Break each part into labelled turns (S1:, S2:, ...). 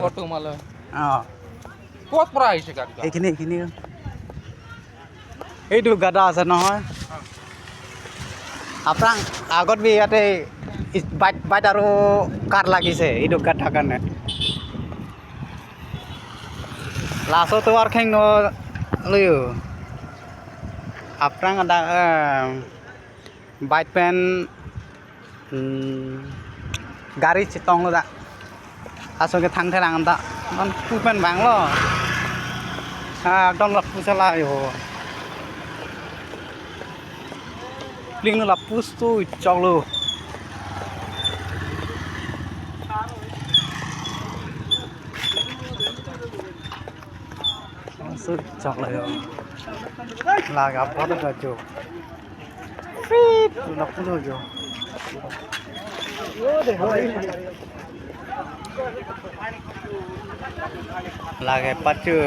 S1: auto মালে
S2: অঁ
S1: ক'ত পৰা আহিছে গাড়ীখন
S2: এইখিনি এইটো গাদা আছে নহয় আপোনাক আগত বি ইয়াতে বাইট আৰু কাৰ লাগিছে এইটো গাদাৰ কাৰণে লাষ্টতো আৰু খেং নলয়ো আপোনাক ada বাইট পেন গাড়ি tong lo da asal thang thang ang da non pu pen bang lo dom la pu sala yo ling la pu stu chong lo su chong lo yo la ga po da jo fit la pu lo jo lagi pacu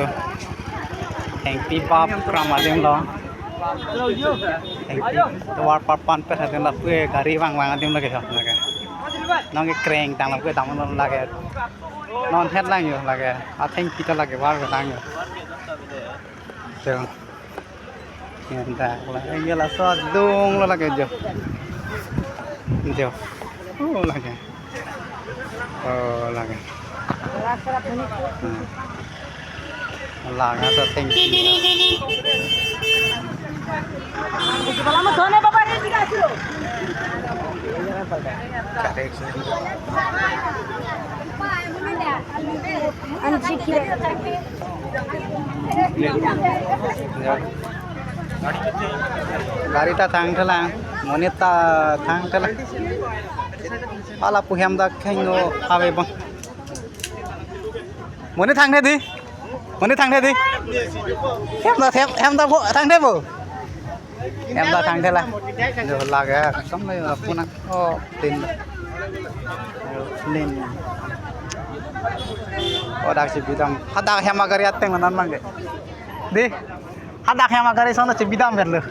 S2: yang pipa pramadem lo yang tuar papan pesadem lah kue gari wang adem lagi sah lagi nong kereng tang lah kue tamu non lagi non head lang yo lagi ating kita lagi war tang yo tuh entah lah ini lah sodung lo lagi jo lagi lagi lagi atau tinggi गाड़ी ता थांग थलां मोनेता थांग थलां ala puhyam da khengo awe bang mone thang the di em da thang the bo em da thang the la jo la ga som lai puna o tin nin o dak si bidam hada hema gari ateng nan mang di hada hema gari sona si bidam berlo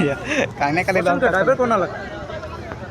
S2: ya kang ne kali don
S1: driver kona la